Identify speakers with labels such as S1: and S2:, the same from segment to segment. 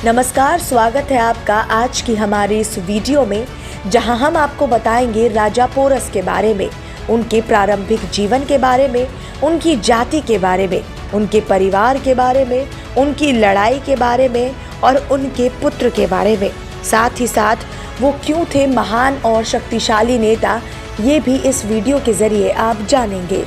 S1: नमस्कार, स्वागत है आपका आज की हमारी इस वीडियो में, जहां हम आपको बताएंगे राजा पोरस के बारे में, उनके प्रारंभिक जीवन के बारे में, उनकी जाति के बारे में, उनके परिवार के बारे में, उनकी लड़ाई के बारे में और उनके पुत्र के बारे में। साथ ही साथ वो क्यों थे महान और शक्तिशाली नेता, ये भी इस वीडियो के जरिए आप जानेंगे।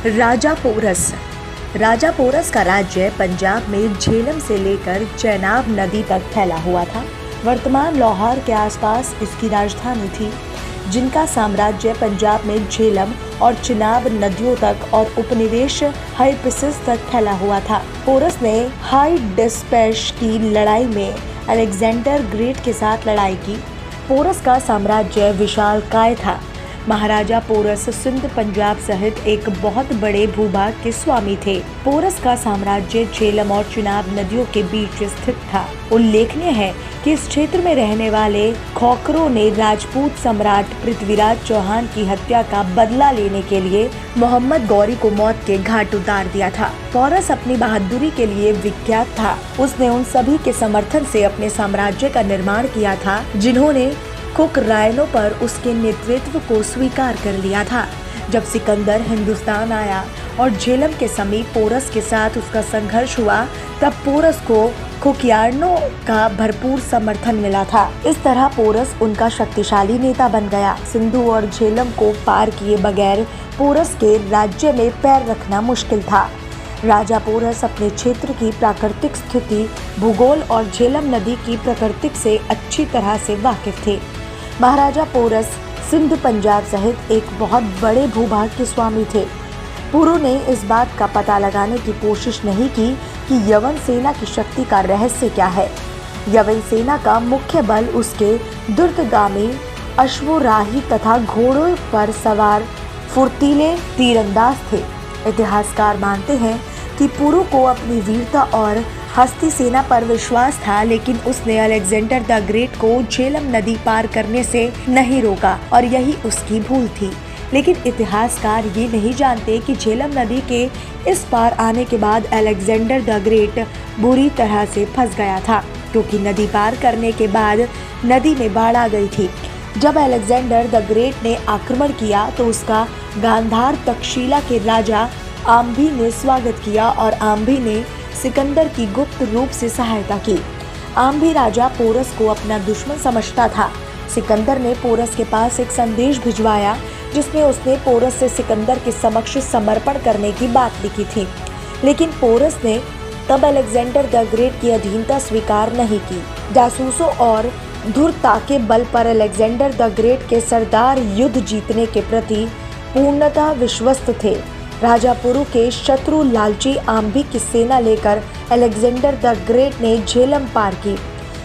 S1: राजा पोरस का राज्य पंजाब में झेलम से लेकर चेनाब नदी तक फैला हुआ था। वर्तमान लाहौर के आसपास इसकी राजधानी थी, जिनका साम्राज्य पंजाब में झेलम और चिनाब नदियों तक और उपनिवेश हाइपसिस तक फैला हुआ था। पोरस ने हाइडेस्पेश की लड़ाई में अलेक्जेंडर ग्रेट के साथ लड़ाई की। पोरस का साम्राज्य विशालकाय था। महाराजा पोरस सिंध पंजाब सहित एक बहुत बड़े भूभाग के स्वामी थे। पोरस का साम्राज्य झेलम और चिनाब नदियों के बीच स्थित था। उल्लेखनीय है कि इस क्षेत्र में रहने वाले खोखरों ने राजपूत सम्राट पृथ्वीराज चौहान की हत्या का बदला लेने के लिए मोहम्मद गौरी को मौत के घाट उतार दिया था। पोरस अपनी बहादुरी के लिए विख्यात था। उसने उन सभी के समर्थन से अपने साम्राज्य का निर्माण किया था जिन्होंने कुक रायनों पर उसके नेतृत्व को स्वीकार कर लिया था। जब सिकंदर हिंदुस्तान आया और झेलम के समीप पोरस के साथ उसका संघर्ष हुआ, तब पोरस को कुकियार्नों का भरपूर समर्थन मिला था। इस तरह पोरस उनका शक्तिशाली नेता बन गया। सिंधु और झेलम को पार किए बगैर पोरस के राज्य में पैर रखना मुश्किल था। राजा पोरस अपने क्षेत्र की प्राकृतिक स्थिति, भूगोल और झेलम नदी की प्रकृति से अच्छी तरह से वाकिफ थे। महाराजा पोरस सिंध पंजाब सहित एक बहुत बड़े भूभाग के स्वामी थे। पुरु ने इस बात का पता लगाने की कोशिश नहीं की कि यवन सेना की शक्ति का रहस्य क्या है। यवन सेना का मुख्य बल उसके द्रुतगामी अश्वराही तथा घोड़ों पर सवार फुर्तीले तीरंदाज थे। इतिहासकार मानते हैं कि पुरु को अपनी वीरता और हस्ती सेना पर विश्वास था, लेकिन उसने अलेक्जेंडर द ग्रेट को झेलम नदी पार करने से नहीं रोका और यही उसकी भूल थी। लेकिन इतिहासकार ये नहीं जानते कि झेलम नदी के इस पार आने के बाद अलेक्जेंडर द ग्रेट बुरी तरह से फंस गया था, क्योंकि नदी पार करने के बाद नदी में बाढ़ आ गई थी। जब अलेक्जेंडर द ग्रेट ने आक्रमण किया तो उसका गांधार तक्षशिला के राजा आम्भी ने स्वागत किया और आम्भी ने सिकंदर की गुप्त रूप से सहायता की। आम्भी राजा पोरस को अपना दुश्मन समझता था। सिकंदर ने पोरस के पास एक संदेश भिजवाया जिसमें उसने पोरस से सिकंदर के समक्ष समर्पण करने की बात लिखी थी, लेकिन पोरस ने तब अलेक्जेंडर द ग्रेट की अधीनता स्वीकार नहीं की। जासूसों और धूर्तता के बल पर अलेक्जेंडर द ग्रेट के सरदार युद्ध जीतने के प्रति पूर्णतः विश्वस्त थे। राजा पुरु के शत्रु लालची आम्भी की सेना लेकर अलेक्जेंडर द ग्रेट ने झेलम पार की।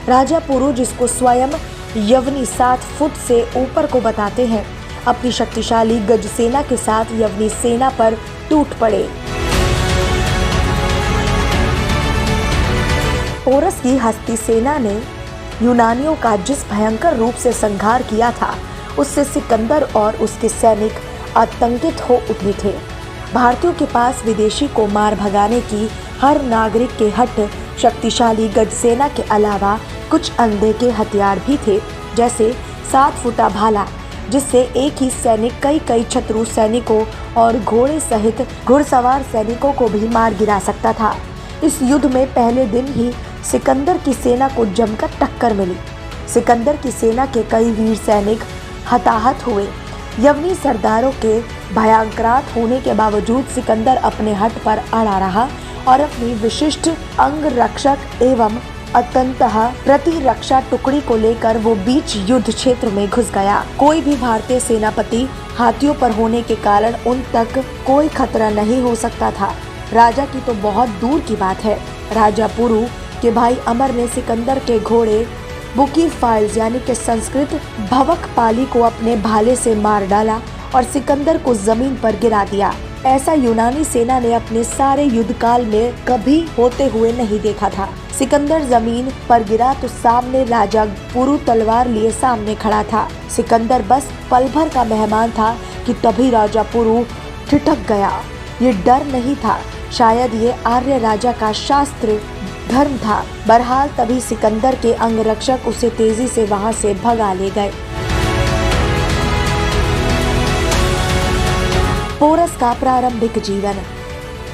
S1: राजा पुरु, जिसको स्वयं यवनी 7 फुट से ऊपर को बताते हैं, अपनी शक्तिशाली गज सेना के साथ यवनी सेना पर टूट पड़े। पोरस की हस्ती सेना ने यूनानियों का जिस भयंकर रूप से संहार किया था, उससे सिकंदर और उसके सैनिक आतंकित हो उठे थे। भारतीयों के पास विदेशी को मार भगाने की हर नागरिक के हट शक्तिशाली गज सेना के अलावा कुछ अनदेखे हथियार भी थे, जैसे 7 फुटा भाला, जिससे एक ही सैनिक कई शत्रु सैनिकों और घोड़े सहित घुड़सवार सैनिकों को भी मार गिरा सकता था। इस युद्ध में पहले दिन ही सिकंदर की सेना को जमकर टक्कर मिली। सिकंदर की सेना के कई वीर सैनिक हताहत हुए। यवनी सरदारों के भयंकरात होने के बावजूद सिकंदर अपने हट पर अड़ा रहा और अपनी विशिष्ट अंगरक्षक एवं अत्यंतः प्रतिरक्षा टुकड़ी को लेकर वो बीच युद्ध क्षेत्र में घुस गया। कोई भी भारतीय सेनापति हाथियों पर होने के कारण उन तक कोई खतरा नहीं हो सकता था। राजा की तो बहुत दूर की बात है। राजा पुरु के भाई अमर ने सिकंदर के घोड़े बुकी फाइल्स यानी कि संस्कृत भवक पाली को अपने भाले से मार डाला और सिकंदर को जमीन पर गिरा दिया। ऐसा यूनानी सेना ने अपने सारे युद्ध काल में कभी होते हुए नहीं देखा था। सिकंदर जमीन पर गिरा तो सामने राजा पुरु तलवार लिए सामने खड़ा था। सिकंदर बस पल भर का मेहमान था कि तभी राजा पुरु ठिठक गया। ये डर नहीं था, शायद ये आर्य राजा का शास्त्र धर्म था। बहरहाल तभी सिकंदर के अंगरक्षक उसे तेजी से वहां से भगा ले गए। पोरस का प्रारंभिक जीवन।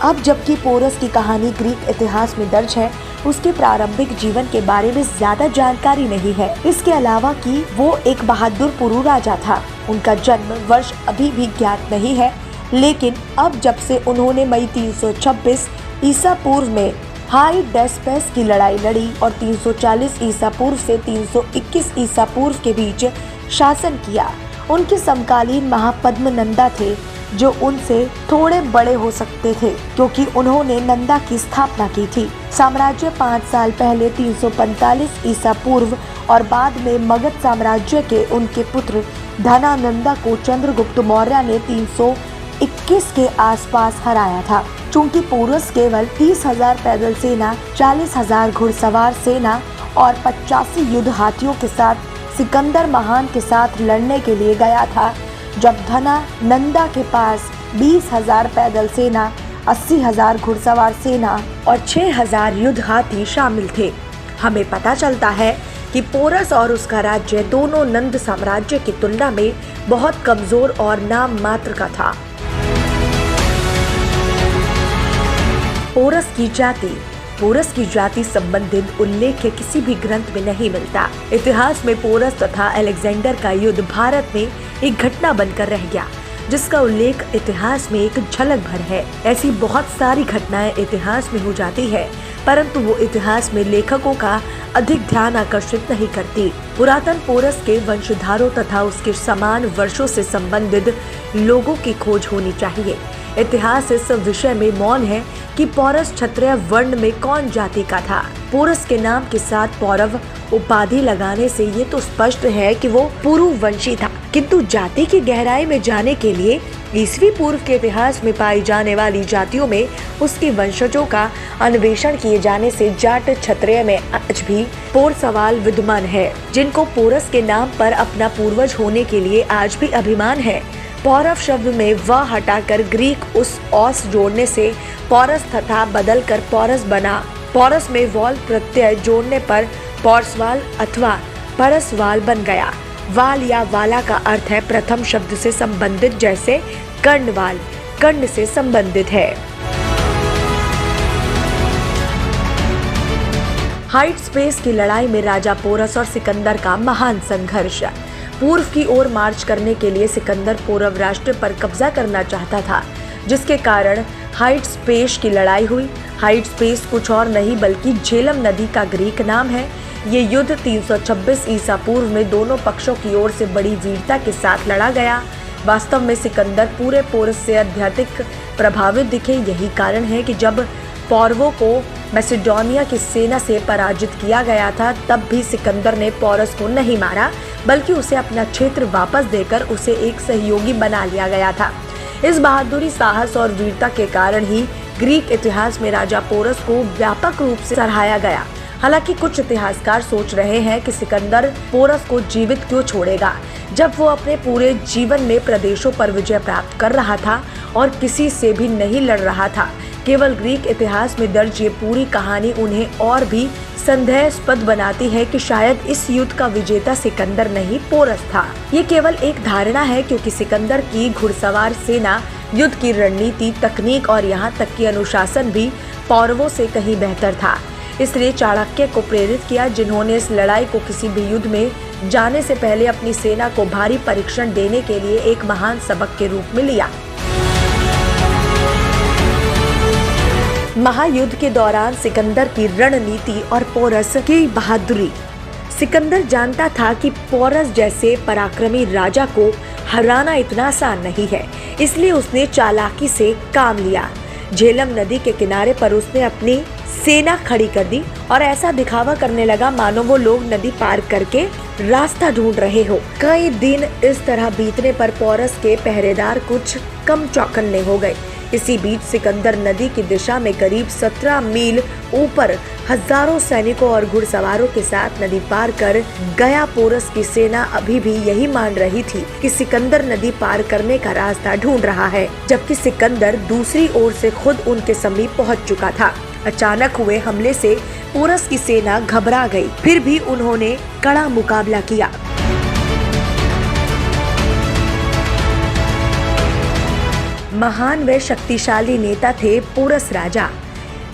S1: अब जबकि पोरस की कहानी ग्रीक इतिहास में दर्ज है, उसके प्रारंभिक जीवन के बारे में ज्यादा जानकारी नहीं है। इसके अलावा कि वो एक बहादुर पुरु राजा था। उनका जन्म वर्ष अभी भी ज्ञात नहीं है, लेकिन अब जब से उन्होंने मई 326 ईसा पूर्व में हाइडेस्पेस की लड़ाई लड़ी और 340 ईसा पूर्व से 321 ईसा पूर्व के बीच शासन किया, उनके समकालीन महापद्मनंदा थे, जो उनसे थोड़े बड़े हो सकते थे क्योंकि उन्होंने नंदा की स्थापना की थी। साम्राज्य 5 साल पहले 345 ईसा पूर्व और बाद में मगध साम्राज्य के उनके पुत्र धनानंदा को चंद्रगुप्त मौर्य ने 321 के आसपास हराया था। चूंकि पोरस केवल 30,000 पैदल सेना, 40,000 घुड़सवार सेना और 85 युद्ध हाथियों के साथ सिकंदर महान के साथ लड़ने के लिए गया था, जब धनानंदा के पास 20,000 पैदल सेना, 80,000 घुड़सवार सेना और 6,000 युद्ध हाथी शामिल थे। हमें पता चलता है कि पोरस और उसका राज्य दोनों नंद साम्राज्य की तुलना में बहुत कमजोर और नाम मात्र का था। पोरस की जाति संबंधित उल्लेख किसी भी ग्रंथ में नहीं मिलता। इतिहास में पोरस तथा अलेक्जेंडर का युद्ध भारत में एक घटना बनकर रह गया, जिसका उल्लेख इतिहास में एक झलक भर है। ऐसी बहुत सारी घटनाएं इतिहास में हो जाती है, परंतु वो इतिहास में लेखकों का अधिक ध्यान आकर्षित नहीं करती। पुरातन पोरस के वंशधारों तथा उसके समान वर्षों से संबंधित लोगों की खोज होनी चाहिए। इतिहास इस विषय में मौन है कि पोरस क्षत्रिय वर्ण में कौन जाति का था। पोरस के नाम के साथ पौरव उपाधि लगाने से ये तो स्पष्ट है कि वो पुरुवंशी था, किंतु जाति की गहराई में जाने के लिए ईसवी पूर्व के इतिहास में पाई जाने वाली जातियों में उसके वंशजों का अन्वेषण किए जाने से जाट क्षत्रिय में आज भी पोर सवाल विद्यमान है, जिनको पोरस के नाम पर अपना पूर्वज होने के लिए आज भी अभिमान है। पौरव शब्द में व हटाकर ग्रीक उस औस जोड़ने से पौरस तथा बदलकर पौरस बना। पौरस में वॉल प्रत्यय जोड़ने पर पौरसवाल अथवा परसवाल बन गया। वाल या वाला का अर्थ है प्रथम शब्द से संबंधित, जैसे कर्णवाल कर्ण से संबंधित है। हाइडेस्पेस की लड़ाई में राजा पोरस और सिकंदर का महान संघर्ष। पूर्व की ओर मार्च करने के लिए सिकंदर पौरव राष्ट्र पर कब्जा करना चाहता था, जिसके कारण हाइडेस्पेस की लड़ाई हुई। हाइडेस्पेस कुछ और नहीं बल्कि झेलम नदी का ग्रीक नाम है। ये युद्ध 326 ईसा पूर्व में दोनों पक्षों की ओर से बड़ी वीरता के साथ लड़ा गया। वास्तव में सिकंदर पूरे पोरस से अत्यधिक प्रभावित दिखे। यही कारण है कि जब पौरवों को मैसेडोनिया की सेना से पराजित किया गया था, तब भी सिकंदर ने पौरस को नहीं मारा, बल्कि उसे अपना क्षेत्र वापस देकर उसे एक सहयोगी बना लिया गया था। इस बहादुरी, साहस और वीरता के कारण ही ग्रीक इतिहास में राजा पोरस को व्यापक रूप से सराहाया गया। हालांकि कुछ इतिहासकार सोच रहे हैं कि सिकंदर पोरस को जीवित क्यों छोड़ेगा, जब वो अपने पूरे जीवन में प्रदेशों पर विजय प्राप्त कर रहा था और किसी से भी नहीं लड़ रहा था। केवल ग्रीक इतिहास में दर्ज ये पूरी कहानी उन्हें और भी संदेहास्पद बनाती है कि शायद इस युद्ध का विजेता सिकंदर नहीं पोरस था। ये केवल एक धारणा है, क्योंकि सिकंदर की घुड़सवार सेना, युद्ध की रणनीति, तकनीक और यहाँ तक कि अनुशासन भी पौरवों से कहीं बेहतर था। इसलिए चाणक्य को प्रेरित किया, जिन्होंने इस लड़ाई को किसी भी युद्ध में जाने से पहले अपनी सेना को भारी परीक्षण देने के लिए एक महान सबक के रूप में लिया। महायुद्ध के दौरान सिकंदर की रणनीति और पोरस की बहादुरी। सिकंदर जानता था कि पोरस जैसे पराक्रमी राजा को हराना इतना आसान नहीं है, इसलिए उसने चालाकी से काम लिया। झेलम नदी के किनारे पर उसने अपनी सेना खड़ी कर दी और ऐसा दिखावा करने लगा मानो वो लोग नदी पार करके रास्ता ढूंढ रहे हो। कई दिन इस तरह बीतने पर पोरस के पहरेदार कुछ कम चौकन्ने हो गए। इसी बीच सिकंदर नदी की दिशा में करीब 17 मील ऊपर हजारों सैनिकों और घुड़सवारों के साथ नदी पार कर गया पोरस की सेना अभी भी यही मान रही थी कि सिकंदर नदी पार करने का रास्ता ढूंढ रहा है, जबकि सिकंदर दूसरी ओर से खुद उनके समीप पहुंच चुका था। अचानक हुए हमले से पोरस की सेना घबरा गई, फिर भी उन्होंने कड़ा मुकाबला किया। महान व शक्तिशाली नेता थे पोरस राजा।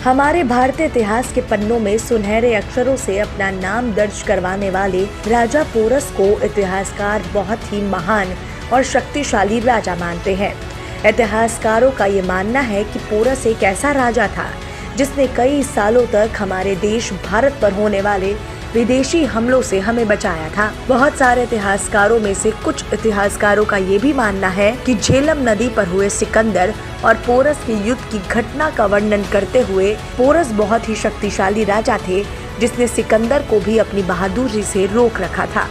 S1: हमारे भारतीय इतिहास के पन्नों में सुनहरे अक्षरों से अपना नाम दर्ज करवाने वाले राजा पोरस को इतिहासकार बहुत ही महान और शक्तिशाली राजा मानते हैं। इतिहासकारों का ये मानना है कि पोरस एक ऐसा राजा था जिसने कई सालों तक हमारे देश भारत पर होने वाले विदेशी हमलों से हमें बचाया था। बहुत सारे इतिहासकारों में से कुछ इतिहासकारों का ये भी मानना है कि झेलम नदी पर हुए सिकंदर और पोरस के युद्ध की घटना का वर्णन करते हुए पोरस बहुत ही शक्तिशाली राजा थे, जिसने सिकंदर को भी अपनी बहादुरी से रोक रखा था।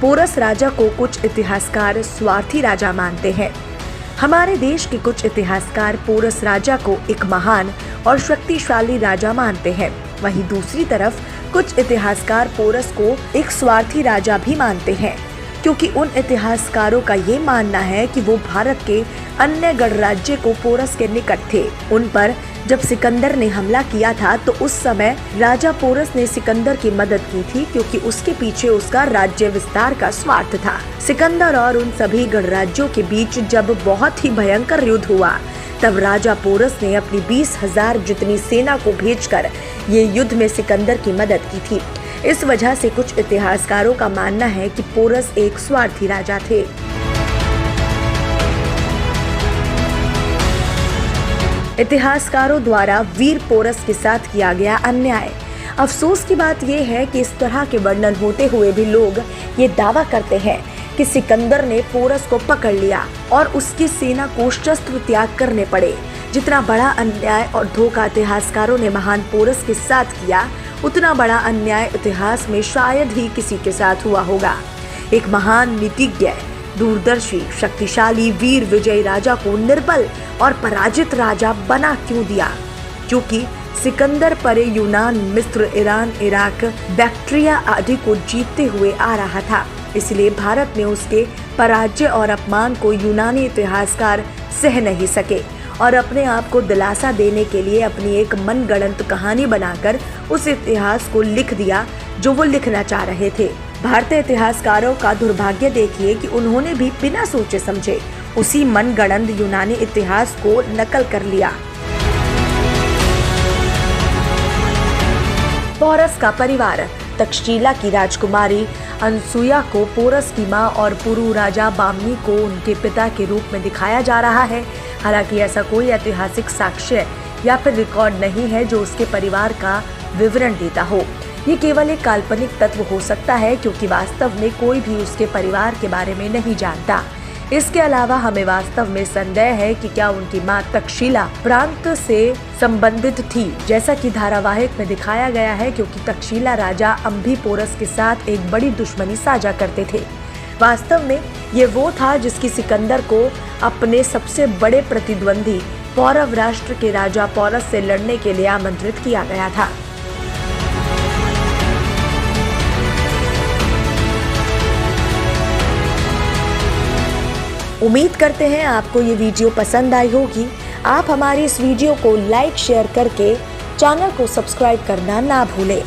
S1: पोरस राजा को कुछ इतिहासकार स्वार्थी राजा मानते हैं। हमारे देश के कुछ इतिहासकार पोरस राजा को एक महान और शक्तिशाली राजा मानते हैं। वहीं दूसरी तरफ कुछ इतिहासकार पोरस को एक स्वार्थी राजा भी मानते हैं, क्योंकि उन इतिहासकारों का ये मानना है कि वो भारत के अन्य गणराज्य को पोरस के निकट थे। उन पर जब सिकंदर ने हमला किया था तो उस समय राजा पोरस ने सिकंदर की मदद की थी, क्योंकि उसके पीछे उसका राज्य विस्तार का स्वार्थ था। सिकंदर और उन सभी गणराज्यों के बीच जब बहुत ही भयंकर युद्ध हुआ, तब राजा पोरस ने अपनी 20,000 जितनी सेना को भेजकर ये युद्ध में सिकंदर की मदद की थी। इस वजह से कुछ इतिहासकारों का मानना है कि पोरस एक स्वार्थी राजा थे। इतिहासकारों द्वारा वीर पोरस के साथ किया गया अन्याय। अफसोस की बात यह है कि इस तरह के वर्णन होते हुए भी लोग ये दावा करते हैं कि सिकंदर ने पोरस को पकड़ लिया और उसकी सेना को शस्त्र त्याग करने पड़े। जितना बड़ा अन्याय और धोखा इतिहासकारों ने महान पोरस के साथ किया, उतना बड़ा अन्याय इतिहास में शायद ही किसी के साथ हुआ होगा। एक महान नीतिज्ञ, दूरदर्शी, शक्तिशाली वीर विजयी राजा को निर्बल और पराजित राजा बना क्यों दिया? क्योंकि सिकंदर परे यूनान, मिस्र, ईरान, इराक, बैक्ट्रिया आदि को जीतते हुए आ रहा था। इसलिए भारत में उसके पराजय और अपमान को यूनानी इतिहासकार सह नहीं सके और अपने आप को दिलासा देने के लिए अपनी एक मनगढ़ंत कहानी बनाकर उस इतिहास को लिख दिया जो वो लिखना चाह रहे थे। भारतीय इतिहासकारों का दुर्भाग्य देखिए कि उन्होंने भी बिना सोचे समझे उसी मनगढ़ंत यूनानी इतिहास को नकल कर लिया। पोरस का परिवार। तक्षशिला की राजकुमारी अनसुया को पोरस की मां और पुरु राजा बामनी को उनके पिता के रूप में दिखाया जा रहा है। हालांकि ऐसा कोई ऐतिहासिक साक्ष्य या फिर रिकॉर्ड नहीं है जो उसके परिवार का विवरण देता हो। ये केवल एक काल्पनिक तत्व हो सकता है, क्योंकि वास्तव में कोई भी उसके परिवार के बारे में नहीं जानता। इसके अलावा हमें वास्तव में संदेह है कि क्या उनकी मां तक्षशिला प्रांत से संबंधित थी, जैसा कि धारावाहिक में दिखाया गया है, क्योंकि तक्षशिला राजा अम्भी पोरस के साथ एक बड़ी दुश्मनी साझा करते थे। वास्तव में ये वो था जिसकी सिकंदर को अपने सबसे बड़े प्रतिद्वंदी पौरव राष्ट्र के राजा पोरस से लड़ने के लिए आमंत्रित किया गया था। उम्मीद करते हैं आपको ये वीडियो पसंद आई होगी। आप हमारी इस वीडियो को लाइक शेयर करके चैनल को सब्सक्राइब करना ना भूलें।